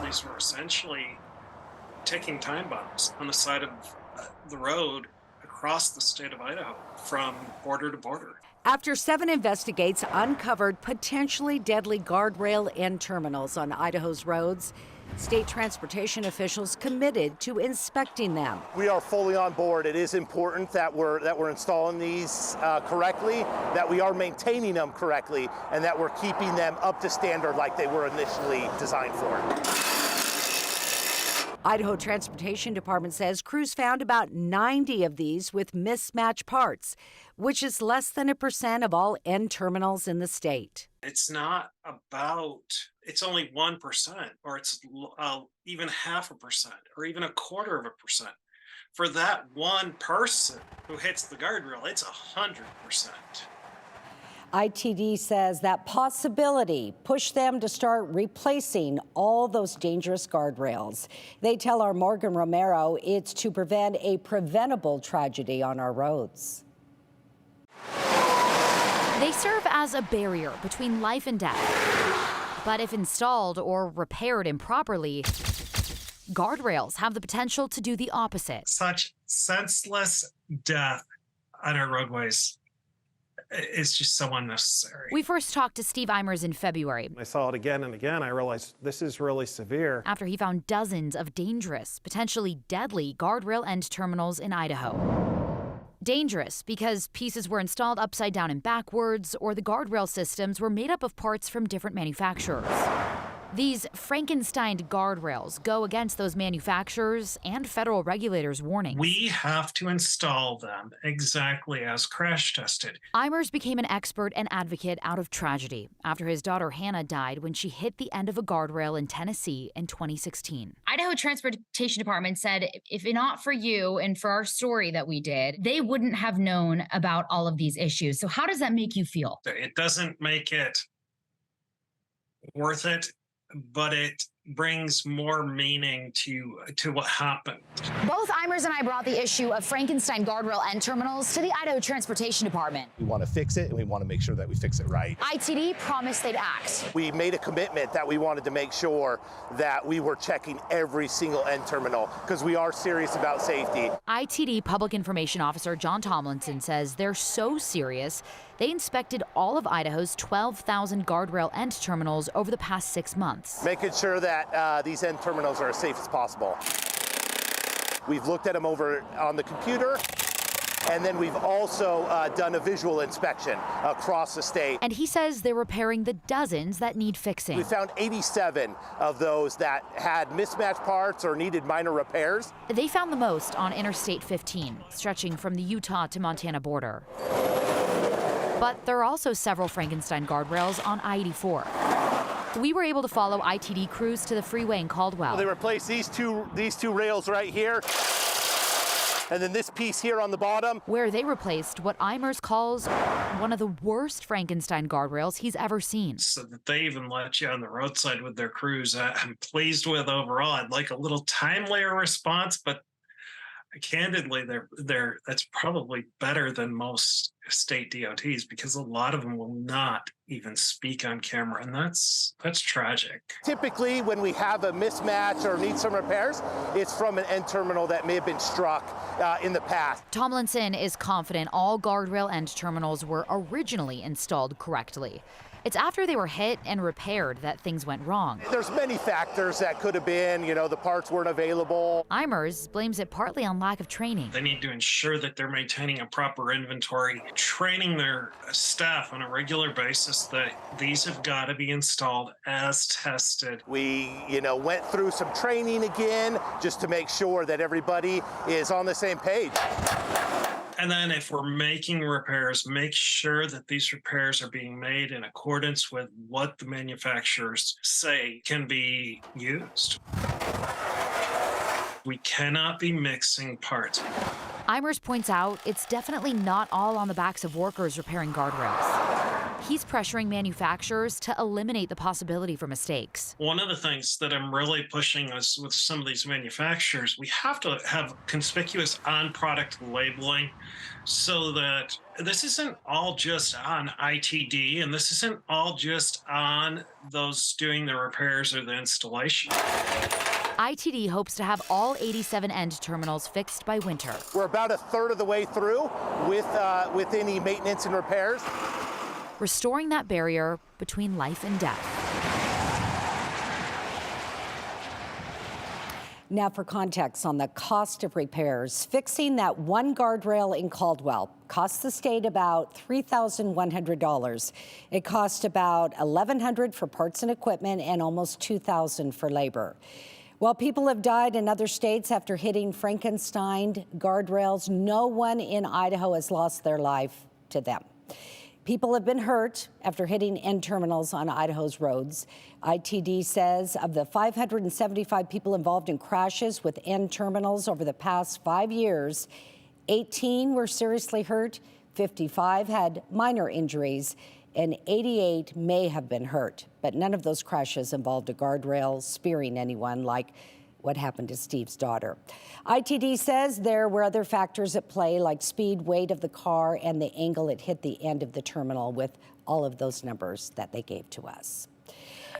These were essentially ticking time bombs on the side of the road across the state of Idaho from border to border. After 7 investigates uncovered potentially deadly guardrail end terminals on Idaho's roads, state transportation officials committed to inspecting them. We are fully on board. It is important that we're installing these correctly, that we are maintaining them correctly, and that we're keeping them up to standard like they were initially designed for. Idaho Transportation Department says crews found about 90 of these with mismatched parts, which is less than 1% of all end terminals in the state. It's not about, it's only 1%, or it's even 0.5%, or even 0.25%. For that one person who hits the guardrail, it's 100%. ITD says that possibility pushed them to start replacing all those dangerous guardrails. They tell our Morgan Romero it's to prevent a preventable tragedy on our roads. They serve as a barrier between life and death. But if installed or repaired improperly, guardrails have the potential to do the opposite. Such senseless death on our roadways is just so unnecessary. We first talked to Steve Eimers in February. I saw it again and again. I realized this is really severe. After he found dozens of dangerous, potentially deadly guardrail end terminals in Idaho. Dangerous because pieces were installed upside down and backwards, or the guardrail systems were made up of parts from different manufacturers. These Frankenstein guardrails go against those manufacturers and federal regulators' warnings. We have to install them exactly as crash tested. Eimers became an expert and advocate out of tragedy after his daughter Hannah died when she hit the end of a guardrail in Tennessee in 2016. Idaho Transportation Department said if not for you and for our story that we did, they wouldn't have known about all of these issues. So how does that make you feel? It doesn't make it worth it, but it brings more meaning to what happened. Both Eimers and I brought the issue of Frankenstein guardrail end terminals to the Idaho Transportation Department. We want to fix it, and we want to make sure that we fix it right. ITD promised they'd act. We made a commitment that we wanted to make sure that we were checking every single end terminal because we are serious about safety. ITD Public Information Officer John Tomlinson says they're so serious, they inspected all of Idaho's 12,000 guardrail end terminals over the past 6 months. Making sure that these end terminals are as safe as possible. We've looked at them over on the computer, and then we've also done a visual inspection across the state. And he says they're repairing the dozens that need fixing. We found 87 of those that had mismatched parts or needed minor repairs. They found the most on Interstate 15, stretching from the Utah to Montana border. But there are also several Frankenstein guardrails on I-84. We were able to follow ITD crews to the freeway in Caldwell. They replaced these two rails right here, and then this piece here on the bottom. Where they replaced what Eimers calls one of the worst Frankenstein guardrails he's ever seen. So that they even let you on the roadside with their crews, I'm pleased with overall. I'd like a little timelier response, but candidly, that's probably better than most state DOTs because a lot of them will not even speak on camera, and that's tragic. Typically, when we have a mismatch or need some repairs, it's from an end terminal that may have been struck in the past. Tomlinson is confident all guardrail end terminals were originally installed correctly. It's after they were hit and repaired that things went wrong. There's many factors that could have been, the parts weren't available. Eimers blames it partly on lack of training. They need to ensure that they're maintaining a proper inventory, training their staff on a regular basis that these have got to be installed as tested. We, went through some training again just to make sure that everybody is on the same page. And then if we're making repairs, make sure that these repairs are being made in accordance with what the manufacturers say can be used. We cannot be mixing parts. Eimers points out it's definitely not all on the backs of workers repairing guardrails. He's pressuring manufacturers to eliminate the possibility for mistakes. One of the things that I'm really pushing is with some of these manufacturers, we have to have conspicuous on-product labeling so that this isn't all just on ITD and this isn't all just on those doing the repairs or the installation. ITD hopes to have all 87 end terminals fixed by winter. We're about a third of the way through with any maintenance and repairs. Restoring that barrier between life and death. Now for context on the cost of repairs, fixing that one guardrail in Caldwell cost the state about $3,100. It cost about $1,100 for parts and equipment and almost $2,000 for labor. While people have died in other states after hitting Frankenstein guardrails, no one in Idaho has lost their life to them. People have been hurt after hitting end terminals on Idaho's roads. ITD says of the 575 people involved in crashes with end terminals over the past 5 years, 18 were seriously hurt, 55 had minor injuries, and 88 may have been hurt. But none of those crashes involved a guardrail spearing anyone like what happened to Steve's daughter. ITD says there were other factors at play like speed, weight of the car, and the angle it hit the end of the terminal with all of those numbers that they gave to us.